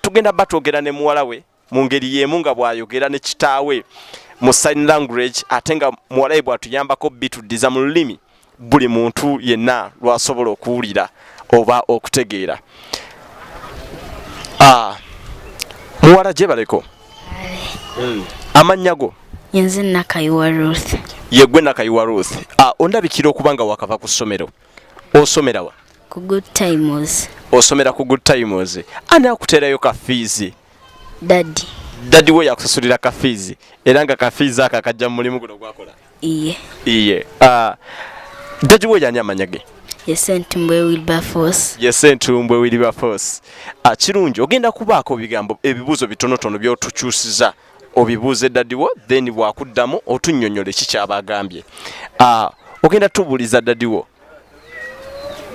Tugenda batwogera ne muwala we mu ngeri y'emu nga bw'ayogera ne kitaawe mu sign language ate nga muwala we bw'atuyambako bituddiza mu lulimi buli muntu yenna lw'asobola okuwulira oba okutegeera. Muwala gye baleko amannya go? Nze Nakayiwa Ruth. Yegwe Nakayiwa Ruth. Ondabikira okuba nga wakava ku ssomero. Osomera wa? Ku Good Times. Osomera ku Good Times. Ani akuteerayo ka fees? Daddy. Daddy we yakusasulira ka fees era nga ka fees aka kajja mu mulimu guno gwakola? Iye. Daddy we yani amanya ge? Yesentumbwe Wilberforce. Yesentumbwe Wilberforce. Kirungi ogenda kubaako bigambo ebibuuzo bitonotono by'otukyusiza obibuuze daddy wo then bwakuddamu otunnyonnyole kikyaba agambye. Ogenda tubuuliza daddy wo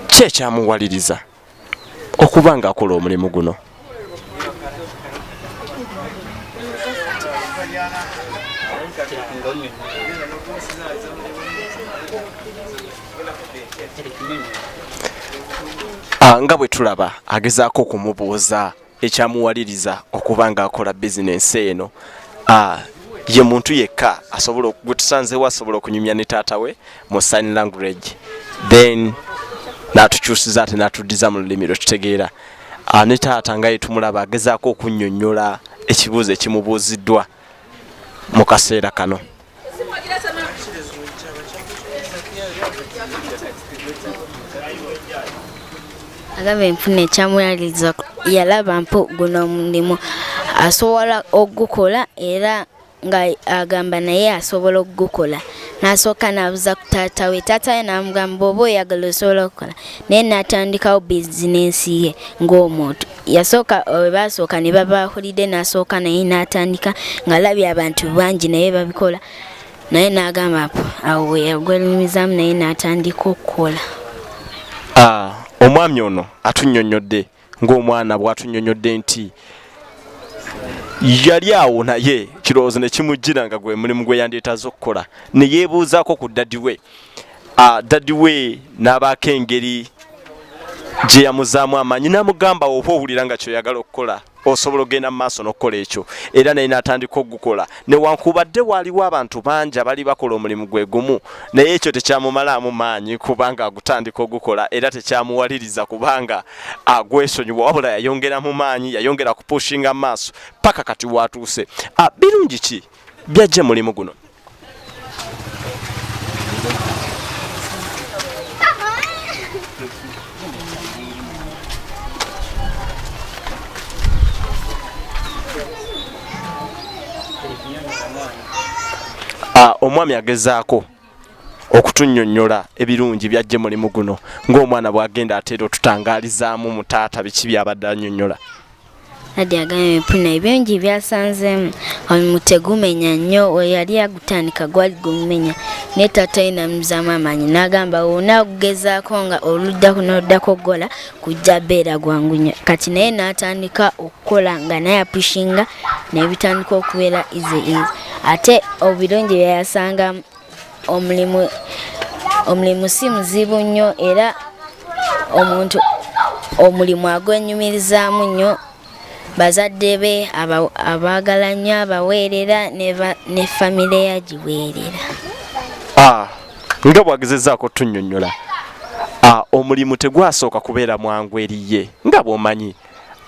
ki ekyamuwaliriza okuba nga akola omulimu guno? Nga bwe tulaba agezaako okumubuuza ekyamuwaliriza okuba nga akola bizinensi eno. Ye muntu yekka asobola gwe tusanzeewo asobola okunyumya ne taata we mu sign language then n'atukyusiza ate n'atuddiza mu lulimi lwe tutegeera. Ne taata nga ye tumulaba agezaako okunnyonnyola ekibuuzo ekimubuuziddwa mu kaseera kano. Agamba nfuna ekyamwaliriza yalaba mpo guno omulimu asobola ogukola era nga agamba naye asobola okugukola. N'asooka n'abuuza ku taata we. Taata we n'amugamba oba oyagala osobola okukola naye n'atandikawo bizinensi ye ng'omuntu. Yasooka we baasooka ne babaahulidde n'asooka naye n'atandika ng'alabye abantu bangi naye babikola naye n'agamba awo we yagwenyumizaamu naye n'atandika okukola. Omwami ono atunnyonnyodde ng'omwana bw'atunnyonnyodde nti yali awo naye kirowoozo ne kimujjira nga gwe mulimu gwe yandeetaze okukola ne yeebuuzaako ku daddy we. Daddy we n'abaako engeri gye yamuzaamu amaanyi n'amugamba oba owulira nga kyoyagala okukola osobola ogenda mu maaso n'okukola ekyo era naye n'atandika okugukola newankubadde waaliwo abantu bangi abali bakola omulimu gwe gumu naye ekyo tekyamumalaamu maanyi kubanga agutandika ogukola era tekyamuwaliriza kubanga agwesonyiwa wabula yayongera mu maanyi yayongera kupushinga mu maaso paka kati waatuuse. Birungi ki byajja mulimu guno? Omwami agezaako okutunnyonnyola ebirungi byajje mulimu guno ng'omwana bw'agenda ateera otutangaalizaamu mu taata biki byabadde annyonnyola. Daddy agambye mpuna ebirungi byasanzeemu omulimu tegumenya nnyo we yali agutandika gwali gumenya naye taata ye n'amuzaamu amaanyi n'agamba onaagugezaako nga oluddako n'oluddako okukola kujja beera gwangu nnyo kati naye n'atandika okukola nga naye apushinga n'ebitandika okubeera easy. Ate obirungi bye yasanga omulimu si muzibu nnyo era omuntu omulimu agwenyumirizaamu nnyo. Bazadde be abaagala nnyo abaweerera ne famire yagiweerera. Nga bw'agezezzaako tunnyonnyola omulimu tegwasooka kubeera mwangu eriye nga bw'omanyi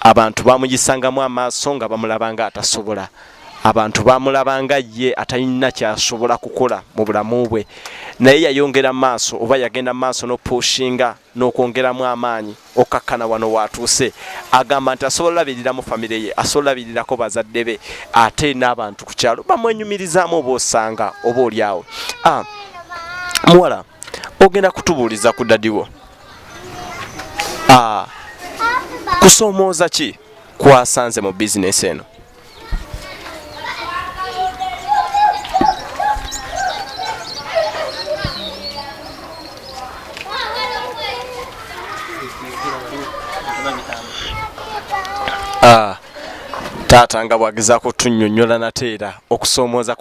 abantu baamugisangamu amaaso nga bamulaba nga atasobola. Abantu bamulabanga ye atalina kyasobola kukola mu bulamu bwe naye yayongera maaso oba yagenda maaso n'opushinga n'okwongeramu amaanyi okakkana wano waatuuse agamba nti asobola labirira mu famire ye asobola labirirako bazadde be ate n'abantu ku kyalo bamwenyumirizaamu oba osanga oba oli awo. Muwala ogenda kutubuuliza ku daddy wo kusoomooza ki kwasanze mu bizinesi eno? Taata nga bw'agezaako tunnyonnyola nateera okusoomooza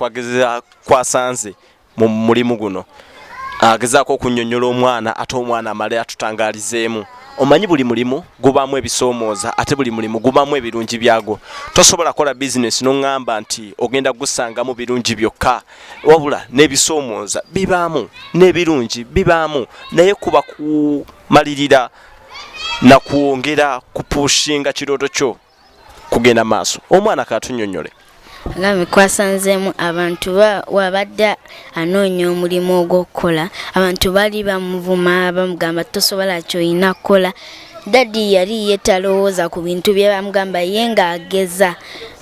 kwasanze mu mulimu guno agezaako okunnyonnyola omwana ate omwana amale atutangaalizeemu omanyi buli mulimu gubamu ebisoomooza ate buli mulimu gubamu ebirungi byago. Tosobola kola business n'ongamba nti ogenda gusangamu birungi byokka, wabula n'ebisoomooza bibaamu n'ebirungi bibaamu, naye kuba kumalirira na kuwongera kupushinga kirooto kyo kugenda maaso. Omwana katunnyonnyole. Ngambe kwasanzeemu abantu wabadde anoonya omulimu ogw'okukola, abantu bali bamuvuma bamugamba tosobola ky'olina kukola. Daddy yali yetalowooza ku bintu bye bamugamba, ye ng'ageza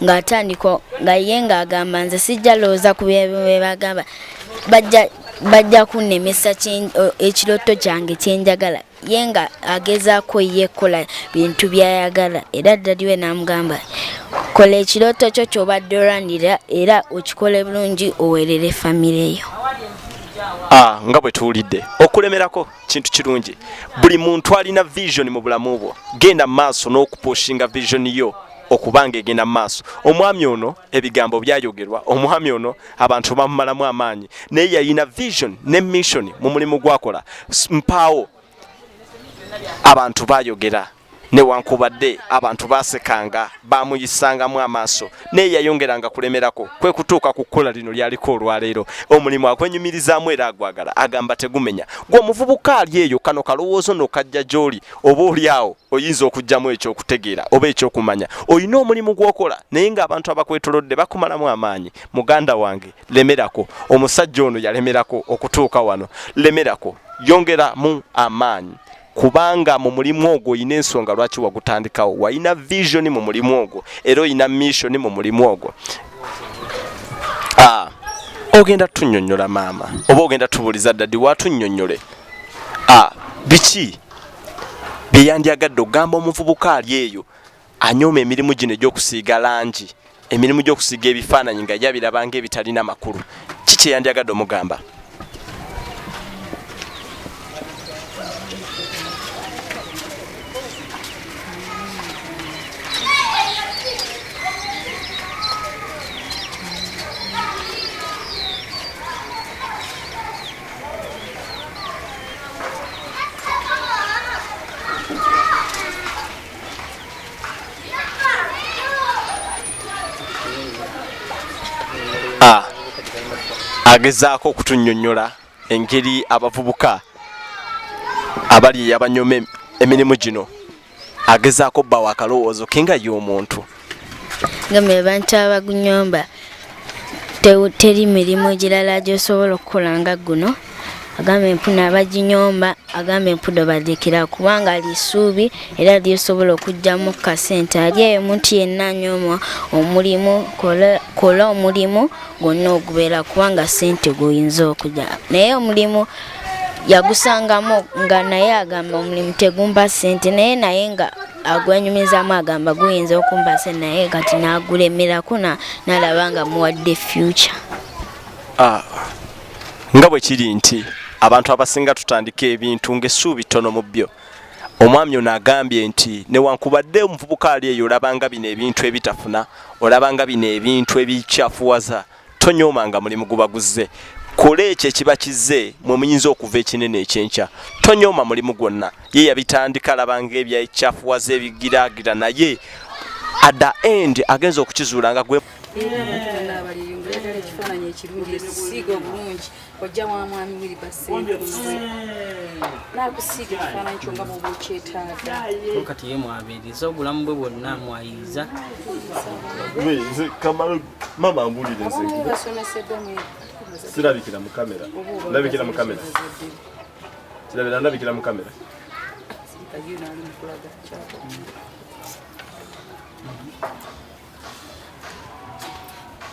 ng'atandika nga ye ng'agamba nze sijja lowooza ku bye bagamba, bajja kunnemesa ekirooto kyange kye njagala, ye nga agezaako ye kukola bintu by'ayagala. Era daddy we n'amugamba kola ekirooto kyo ky'obadde olwanirira era okikole bulungi oweerere famire yo. Nga bwe tuwulidde okulemerako kintu kirungi. Buli muntu alina vision mu bulamu bwo, genda maaso n'okupushinga vision yo okubanga egenda maaso. Omwami ono ebigambo byayogerwa, omwami ono abantu bamumalamu amaanyi, naye yalina vision ne mission mu mulimu gwakola. Mpaawo abantu bayogera newankubadde abantu basekanga bamuyisangamu amaaso, naye yayongeranga kulemerako kwe kutuuka ku kkola lino lyaliko olwaleero. Omulimu akwenyumirizaamu era agwagala, agamba tegumenya. Gwe omuvubuka ali eyo, kano kalowoozo n'okajja gy'oli, oba oli awo oyinza okugjamu ekyokutegeera oba ekyokumanya. Olina omulimu gw'okola naye ng'abantu abakwetolodde bakumalamu amaanyi. Muganda wange, lemerako. Omusajja ono yalemerako okutuuka wano. Lemerako, yongeramu amaanyi. Kubanga mu mulimu ogwo oyina ensonga lwaki wagutandikawo, walina vision mu mulimu ogwo era oyina mission mu mulimu ogwo. Ogenda tunnyonnyola maama oba ogenda tubuuliza daddy watunnyonnyole biki bye yandyagadde ogamba omuvubuka ali eyo anyooma emirimu gino egy'okusiiga langi, emirimu gy'okusiiga ebifaananyi nga yabirabanga ebitalina makulu, kiki yandyagadde omugamba? Agezaako okutunnyonnyola engeri abavubuka abali abanyome emirimu gino, agezaako bbawo akalowoozo ke nga y'omuntu. Ngambe abantu abagunyomba teri mirimu girala gy'osobola okukola nga guno. Agambe empuna abaginyomba, agambe empudo badekera kubanga ali ssuubi era lyosobola okugjamu kasente. Ali eyo omuntu yenna anyooma omulimu, kola omulimu gwonna ogubeera kubanga sente gwoyinza okujja. Naye omulimu yagusangamu nga naye agamba omulimu tegumba sente, naye nga agwenyumizaamu agamba guyinza okumba sente, naye kati n'agulemerako n'alaba nga muwadde future. Nga bwe kiri nti abantu abasinga tutandika ebintu ng'essuubi ttono mu byo. Omwami ono agambye nti newankubadde omuvubuka ali eyo olabanga bino ebintu ebitafuna, olabanga bino ebintu ebikyafuwaza, tonyoomanga mulimu guba guzze. Kola ekyo ekiba kizze mwe muyinza okuva ekinene ekyenkya. Tonyooma mulimu gwonna. Ye yabitandika alabanga ebyakyafuwaza ebigiraagira, naye at the end agenza okukizuula nga gwe ekifaananyi ekirungi esiiga obulungi ojja wa mwami wiri basente nakusiiga ekifaananyi kyo nga bwoba okyetaaga. Kati ye mwabiriza obulamu bwe bwonna mwayiza. Mama ambulire nze basomeseddwa sirabikira mu kamera. Ndabikira mu kamera. Ndabikira mu kamera.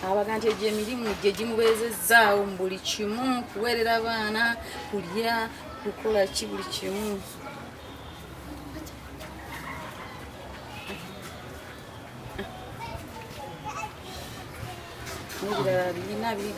Abaga nti egyo emirimu gye gimubeezezzaawo mu buli kimu, kuweerera abaana, kulya, kukola ki buli kimu. N'ebirala birina biri